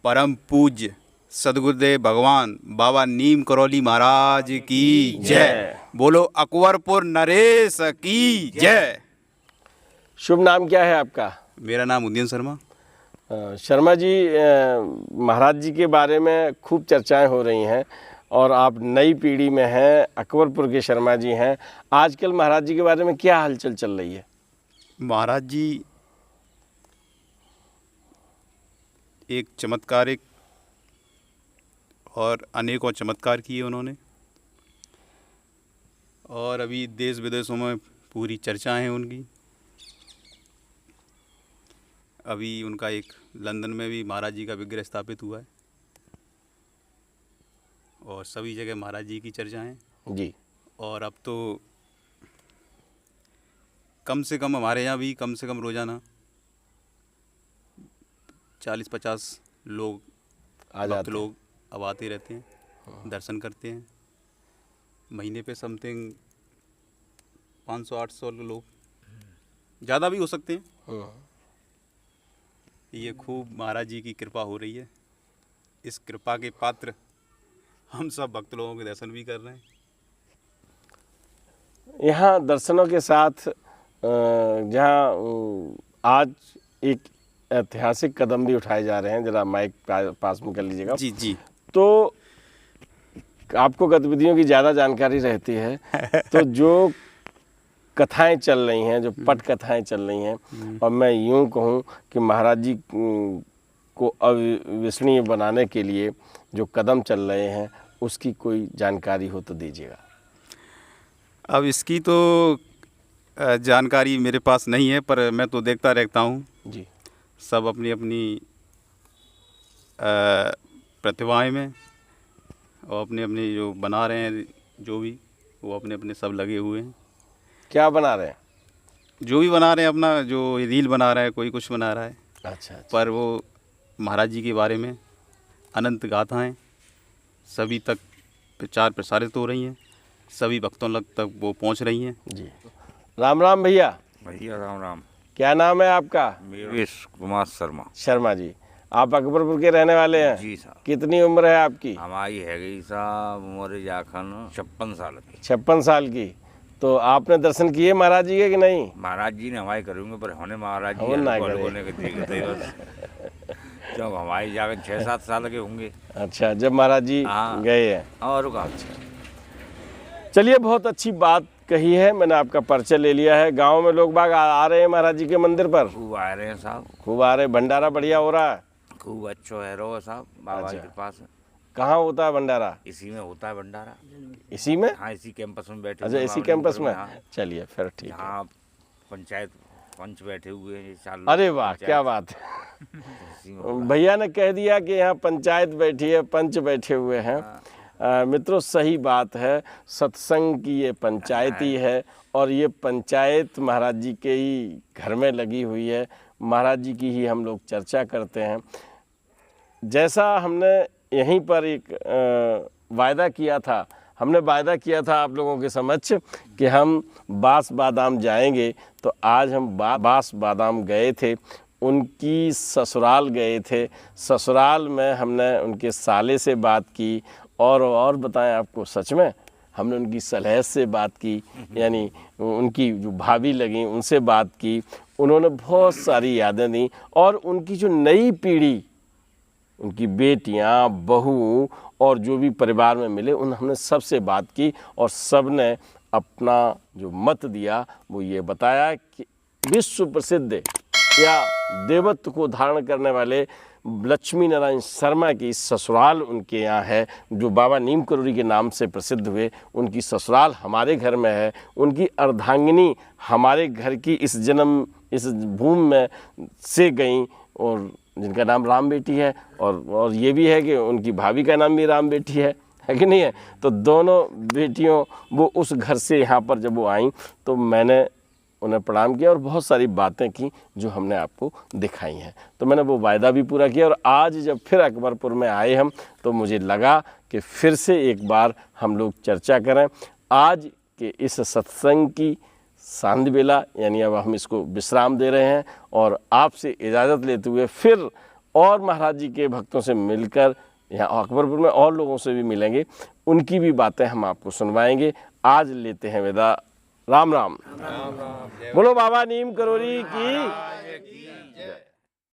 परम पूज्य सदगुरुदेव भगवान बाबा नीम करौली महाराज की जय। बोलो अकबरपुर नरेश की जय। शुभ नाम क्या है आपका? मेरा नाम उदयन शर्मा। शर्मा जी, महाराज जी के बारे में खूब चर्चाएं हो रही हैं और आप नई पीढ़ी में हैं, अकबरपुर के शर्मा जी हैं। आजकल महाराज जी के बारे में क्या हलचल चल रही है? महाराज जी एक चमत्कारिक और अनेकों चमत्कार किए उन्होंने, और अभी देश विदेशों में पूरी चर्चा है उनकी। अभी उनका एक लंदन में भी महाराज जी का विग्रह स्थापित हुआ है और सभी जगह महाराज जी की चर्चा है जी। और अब तो कम से कम हमारे यहाँ भी कम से कम रोज़ाना 40-50 लोग आ भक्त जाते लोग अब आते रहते हैं, दर्शन करते हैं। महीने पे समथिंग 500-800 लोग, ज़्यादा भी हो सकते हैं। ये खूब महाराज जी की कृपा हो रही है। इस कृपा के पात्र हम सब भक्त लोगों के दर्शन भी कर रहे हैं। यहाँ दर्शनों के साथ जहाँ आज एक ऐतिहासिक कदम भी उठाए जा रहे हैं, जरा माइक पास में कर लीजिएगा। जी जी। तो आपको गतिविधियों की ज़्यादा जानकारी रहती है, तो जो कथाएं चल रही हैं, जो पट कथाएं चल रही हैं, और मैं यूं कहूं कि महाराज जी को अविस्मरणीय बनाने के लिए जो कदम चल रहे हैं, उसकी कोई जानकारी हो तो दीजिएगा। अब इसकी तो जानकारी मेरे पास नहीं है, पर मैं तो देखता रहता हूँ जी। सब अपनी अपनी प्रतिभाएं में और अपने अपने जो बना रहे हैं, जो भी वो अपने अपने सब लगे हुए हैं। क्या बना रहे हैं? जो भी बना रहे हैं, अपना जो रील बना रहा है, कोई कुछ बना रहा है। अच्छा। पर वो महाराज जी के बारे में अनंत गाथाएं सभी तक प्रचार प्रसारित हो रही हैं, सभी भक्तों तक वो पहुंच रही हैं। जी। राम राम भैया। भैया राम राम। क्या नाम है आपका? मेवेश कुमार शर्मा। शर्मा जी, आप अकबरपुर के रहने वाले हैं? जी साहब। कितनी उम्र है आपकी? हमारी है गई साहब उम्र जाखन 56 साल की। 56 साल की। तो आपने दर्शन किए महाराज जी के कि नहीं? महाराज जी ने हमारे करेंगे, पर होने महाराज जी हम ना होने के देखते बस। जब हमारी जाकर 6-7 साल के होंगे। अच्छा, जब महाराज जी गए हैं। और कहा। चलिए, बहुत अच्छी बात कही है। मैंने आपका परिचय ले लिया है। गांव में लोग बाग आ रहे हैं महाराज जी के मंदिर पर? खूब आ रहे हैं साहब। खूब आ रहे। भंडारा बढ़िया हो रहा है? खूब अच्छा है रो साहब, बाबा के पास। कहाँ होता है भंडारा? इसी में होता है भंडारा। इसी में? हाँ, इसी कैंपस में बैठे। अच्छा, इसी कैंपस में। चलिए फिर ठीक है। हाँ, पंचायत पंच बैठे हुए हैं। अरे वाह, क्या बात है। भैया ने कह दिया कि यहाँ पंचायत बैठी है, पंच बैठे हुए हैं। मित्रों, सही बात है। सत्संग की ये पंचायत ही है और ये पंचायत महाराज जी के ही घर में लगी हुई है। महाराज जी की ही हम लोग चर्चा करते हैं। जैसा हमने यहीं पर एक वायदा किया था, आप लोगों के समक्ष कि हम बास बादाम जाएंगे, तो आज हम बास बादाम गए थे। उनकी ससुराल गए थे। ससुराल में हमने उनके साले से बात की और बताएं आपको, सच में हमने उनकी सलह से बात की, यानी उनकी जो भाभी लगी उनसे बात की। उन्होंने बहुत सारी यादें दी और उनकी जो नई पीढ़ी, उनकी बेटियां, बहू और जो भी परिवार में मिले, हमने सबसे बात की और सब ने अपना जो मत दिया वो ये बताया कि विश्व प्रसिद्ध या देवत्व को धारण करने वाले लक्ष्मी नारायण शर्मा की ससुराल उनके यहाँ है, जो बाबा नीम करौली के नाम से प्रसिद्ध हुए। उनकी ससुराल हमारे घर में है। उनकी अर्धांगिनी हमारे घर की इस भूमि में से गई, और जिनका नाम राम बेटी है, और ये भी है कि उनकी भाभी का नाम भी राम बेटी है कि नहीं है? तो दोनों बेटियों वो उस घर से यहाँ पर जब वो आई, तो मैंने उन्हें प्रणाम किया और बहुत सारी बातें की जो हमने आपको दिखाई हैं। तो मैंने वो वायदा भी पूरा किया और आज जब फिर अकबरपुर में आए हम, तो मुझे लगा कि फिर से एक बार हम लोग चर्चा करें। आज के इस सत्संग की सांझ बेला, यानी अब हम इसको विश्राम दे रहे हैं और आपसे इजाज़त लेते हुए फिर और महाराज जी के भक्तों से मिलकर यहाँ अकबरपुर में और लोगों से भी मिलेंगे, उनकी भी बातें हम आपको सुनवाएंगे। आज लेते हैं विदा। राम राम। बोलो बाबा नीम करोली की।